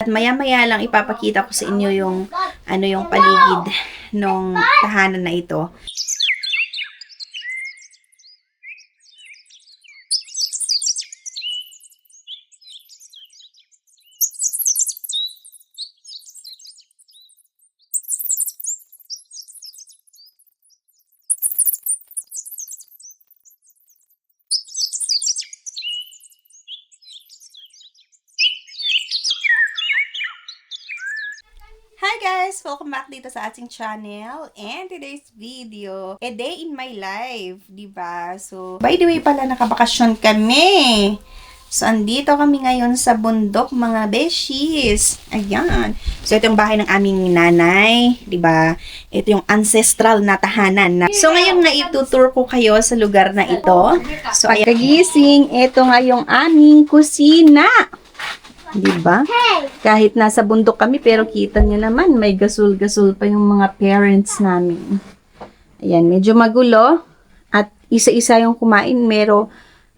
At maya-maya lang ipapakita ko sa inyo yung yung paligid ng tahanan na ito. Hi guys! Welcome back dito sa ating channel. And today's video, a day in my life, diba? So, by the way pala, nakabakasyon kami. So, andito kami ngayon sa bundok, mga beshies. Ayan. So, ito yung bahay ng aming nanay, diba? Ito yung ancestral na tahanan. So, ngayon nga itutour ko kayo sa lugar na ito. So, ayan. Kagising, ito nga yung aming kusina. Diba? Kahit nasa bundok kami, pero kita nyo naman, may gasol-gasol pa yung mga parents namin. Ayan, medyo magulo. At isa-isa yung kumain,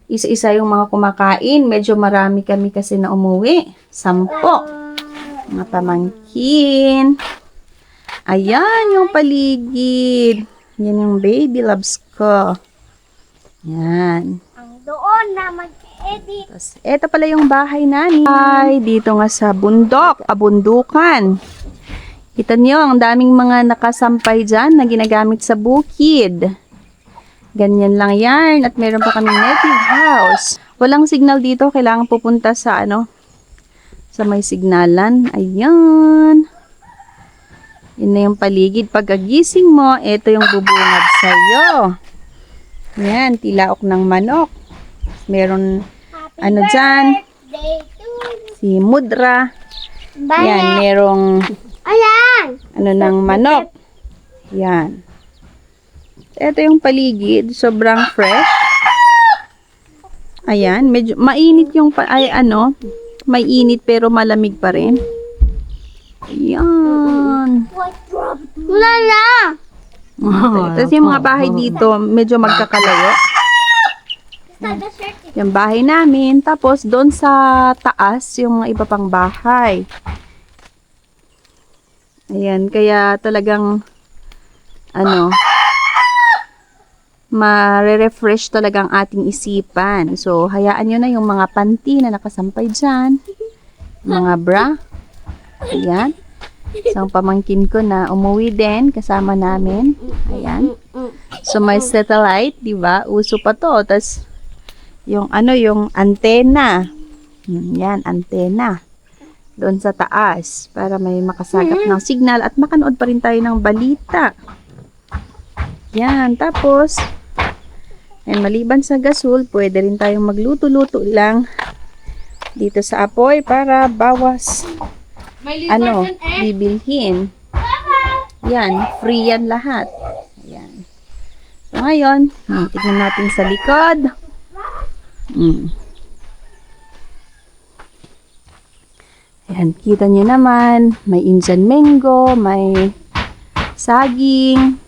isa-isa yung mga kumakain. Medyo marami kami kasi na umuwi. 10. Mga pamangkin. Ayan yung paligid. Yan yung baby loves ko. Yan. Ang doon na mag-edit. Ito pala yung bahay namin. Ay, dito nga sa bundok, abundukan. Kita nyo, ang daming mga nakasampay dyan na ginagamit sa bukid. Ganyan lang yan. At meron pa kami native house. Walang signal dito. Kailangan pupunta sa sa may signalan. Ayan. Yun na yung paligid. Pagkagising mo, ito yung bubungad sa'yo. Yan, tilaok ng manok. Meron, dyan, si Mudra. Yan, merong, ng manok. Yan. Ito yung paligid, sobrang fresh. Ayan, medyo, mainit yung, may init pero malamig pa rin. Ayan. Lala! Tapos yung mga bahay dito, medyo magkakalayo. Yung bahay namin. Tapos, doon sa taas, yung mga iba pang bahay. Ayan, kaya talagang, ma-refresh talagang ating isipan. So, hayaan nyo na yung mga panty na nakasampay dyan. Mga bra. Ayan. Isang pamangkin ko na umuwi din kasama namin. Ayan. So, may satellite, diba? Uso pa to. Tapos, yung yung antena. Yan, antena. Doon sa taas. Para may makasagap ng signal at makanood pa rin tayo ng balita. Yan. Tapos, maliban sa gasol, pwede rin tayong magluto-luto lang dito sa apoy para bawas bibilhin. Yan, free yan lahat. Ayan. So, ngayon, tignan natin sa likod. Ayan, kita nyo naman, may Indian mango, may saging.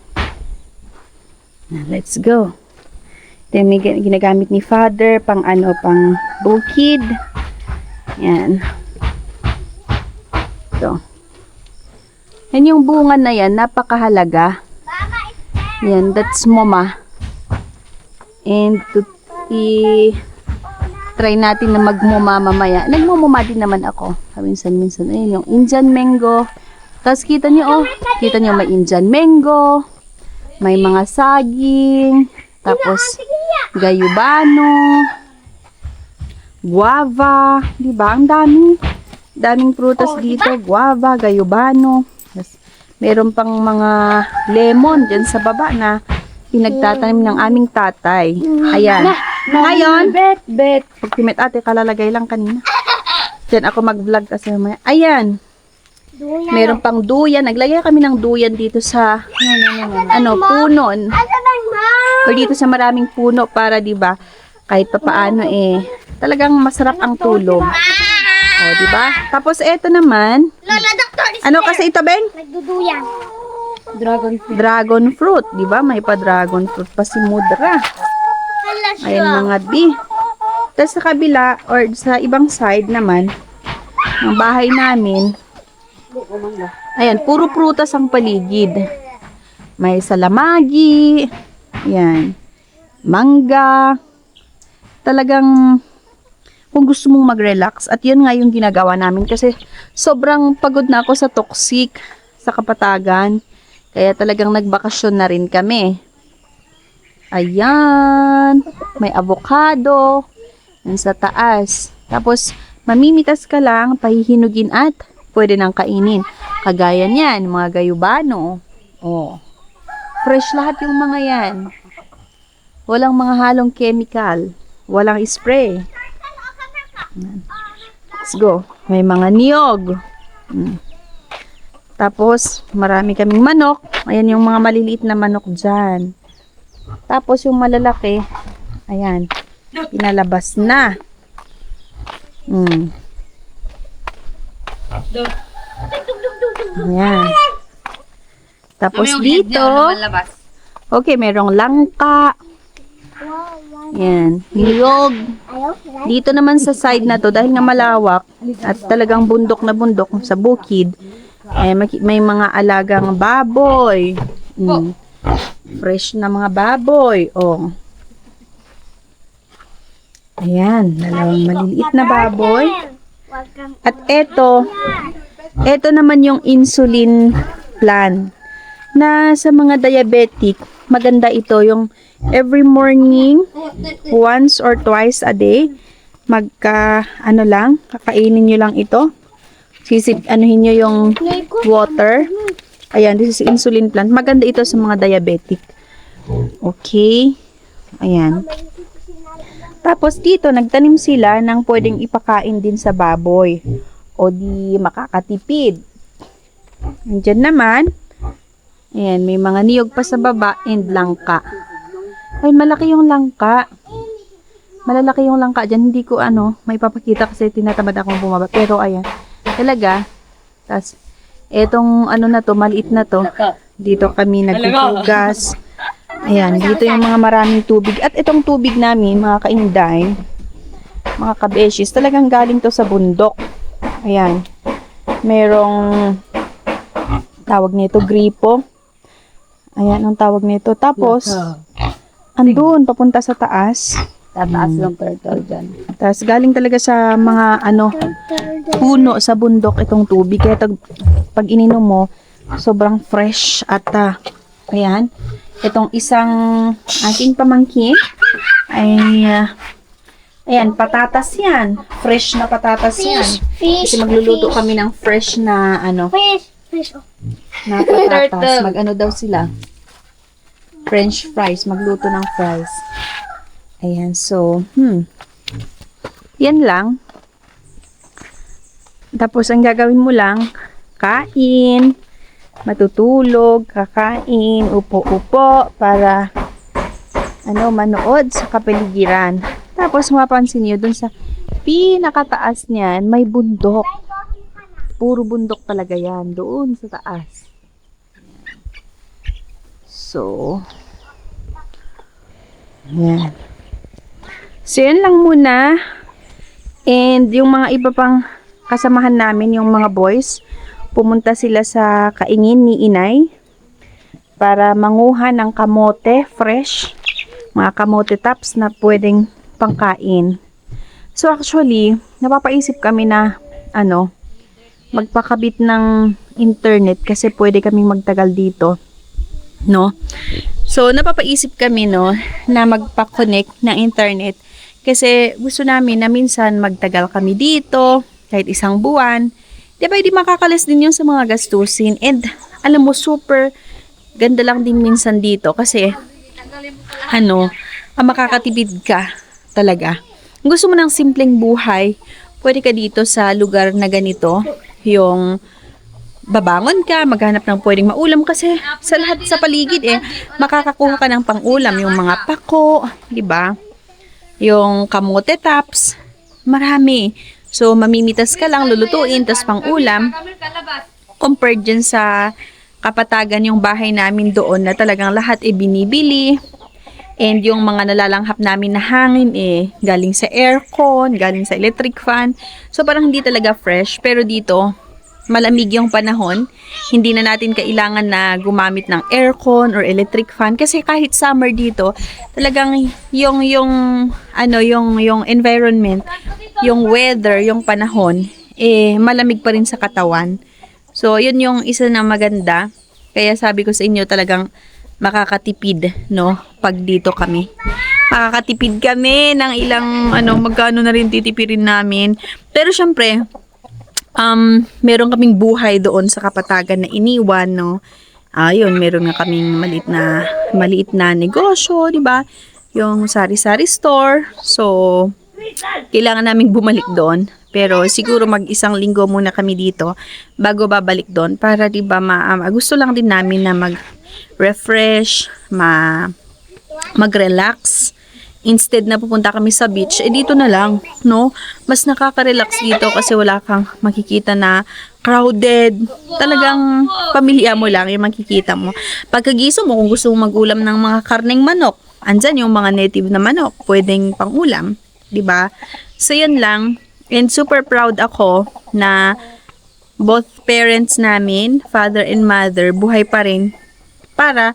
Let's go. Ito yung ginagamit ni Father, pang bukid. Yan. Ito. Yan yung bunga na yan, napakahalaga. Yan, that's mama. And try natin na magmuma mamaya. Nagmumuma din naman ako. Minsan-minsan. Ayun, yung Indian mango. Tapos kita nyo, may Indian mango. May mga saging. Tapos, gayubano. Guava. Diba? Ang daming prutas dito. Guava, gayubano. Meron pang mga lemon dyan sa baba na pinagtatanim ng aming tatay. Ayan. Ngayon, pag-timit ate, kalalagay lang kanina. Diyan ako mag-vlog kasi mamaya. Ayan. Meron pang duyan. Naglagay kami ng duyan dito sa puno. Or dito sa maraming puno para, diba, kahit papaano talagang masarap ang tulog. O, diba? Tapos, eto naman. Lola, doktor, Kasi ito, Beng? nagduduyan. Dragon fruit. Diba? May pa dragon fruit pa si Mudra. Ayan mga B. Tapos sa kabila, or sa ibang side naman, ng bahay namin, ayan, puro prutas ang paligid. May salamagi, ayan, mangga. Talagang kung gusto mong mag-relax, at yun nga yung ginagawa namin kasi sobrang pagod na ako sa toxic sa Kapatagan. Kaya talagang nagbakasyon na rin kami. Ayan, may avocado yan sa taas. Tapos mamimitas ka lang, pahihinugin at pwede nang kainin. Kagaya niyan, mga gayubano. Oh. Fresh lahat yung mga yan. Walang mga halong chemical. Walang spray. Let's go. May mga niyog. Tapos, marami kaming manok. Ayan yung mga maliliit na manok dyan. Tapos, yung malalaki, ayan, pinalabas na. Ayan. Tapos dito, okay, merong langka. Ayan, niyog. Dito naman sa side na to, dahil nga malawak at talagang bundok na bundok sa bukid, eh, may mga alagang baboy. Fresh na mga baboy. Oh. Ayan, dalawang maliliit na baboy. At eto naman yung insulin plan. Na sa mga diabetic, maganda ito yung every morning, once or twice a day, kakainin nyo lang ito. Anuhin nyo yung water. Ayan, this is insulin plant. Maganda ito sa mga diabetic. Okay. Ayan. Tapos dito, nagtanim sila ng pwedeng ipakain din sa baboy. O di makakatipid. Andyan naman, ayan, may mga niyog pa sa baba and langka. Ay, malaki yung langka. Malalaki yung langka dyan. Hindi ko may papakita kasi tinatamad akong bumaba. Pero ayan, talaga. Tapos, etong na to, maliit na to. Dito kami nagpupugas. Ayan, dito yung mga maraming tubig. At itong tubig namin, mga kainday, mga kabeshis, talagang galing to sa bundok. Ayan. Merong tawag nito, gripo. Ayan, ang tawag nito. Tapos, andun, papunta sa taas. Tataas yung turtle dyan. Tapos, galing talaga sa mga, puno sa bundok itong tubig. Kaya, pag ininom mo, sobrang fresh. At, ayan, itong isang aking pamangkin, ay, ayan, patatas yan. Fresh na patatas yan. Kasi magluluto kami ng fresh na, Fish. na patatas. Mag-ano daw sila? French fries. Magluto ng fries. Ayan, so, yan lang. Tapos, ang gagawin mo lang, kain, matutulog, kakain, upo-upo, para, manood sa kapaligiran. Tapos, mapapansin nyo, dun sa pinakataas niyan, may bundok. Puro bundok talaga yan, doon sa taas. So, yan. So, yan lang muna. And, yung mga iba pang kasamahan namin, yung mga boys, pumunta sila sa kaingin ni Inay para manguha ng kamote fresh. Mga kamote tops na pwedeng pangkain. So, actually, napapaisip kami na, magpakabit ng internet kasi pwede kaming magtagal dito, no? So, napapaisip kami, no, na magpa-connect ng internet kasi gusto namin na minsan magtagal kami dito kahit isang buwan. Diba, hindi makakalas din yun sa mga gastusin. And, alam mo, super ganda lang din minsan dito kasi, makakatipid ka talaga. Kung gusto mo ng simpleng buhay, pwede ka dito sa lugar na ganito. Yung babangon ka, maghanap ng pwedeng maulam kasi sa lahat sa paligid makakakuha ka ng pangulam, yung mga pako, di ba? Yung kamote tops, marami. So mamimitas ka lang, lulutuin, tas pangulam. Compared dyan sa Kapatagan, yung bahay namin doon na talagang lahat binibili. And yung mga nalalanghap namin na hangin galing sa aircon, galing sa electric fan. So parang hindi talaga fresh. Pero dito, malamig yung panahon. Hindi na natin kailangan na gumamit ng aircon or electric fan. Kasi kahit summer dito, talagang yung environment, yung weather, yung panahon, malamig pa rin sa katawan. So, yun yung isa na maganda. Kaya sabi ko sa inyo talagang makakatipid, no? Pag dito kami. Makakatipid kami ng ilang, magkano na rin titipirin namin. Pero syempre, meron kaming buhay doon sa Kapatagan na iniwan, no? Yun, meron nga kaming maliit na negosyo, di ba? Yung sari-sari store. So, kailangan naming bumalik doon. Pero siguro mag-isang linggo muna kami dito bago babalik doon para, di ba, gusto lang din namin na mag-refresh, mag-relax. Instead na pupunta kami sa beach, dito na lang, no? Mas nakaka-relax dito kasi wala kang makikita na crowded. Talagang pamilya mo lang yung makikita mo. Pagkagising mo, kung gusto mong mag-ulam ng mga karneng manok, andyan yung mga native na manok, pwedeng pang-ulam, di ba? So, yun lang. And super proud ako na both parents namin, father and mother, buhay pa rin. Para,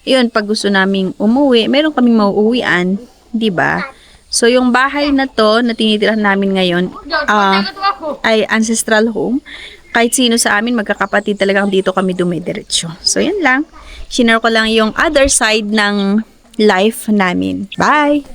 yun, pag gusto naming umuwi, meron kaming mauuwian, di ba? So, yung bahay na to, na tinitirahan namin ngayon, ay ancestral home. Kahit sino sa amin, magkakapatid talagang dito kami dumidiretso. So, yan lang. Shinare ko lang yung other side ng life namin. Bye!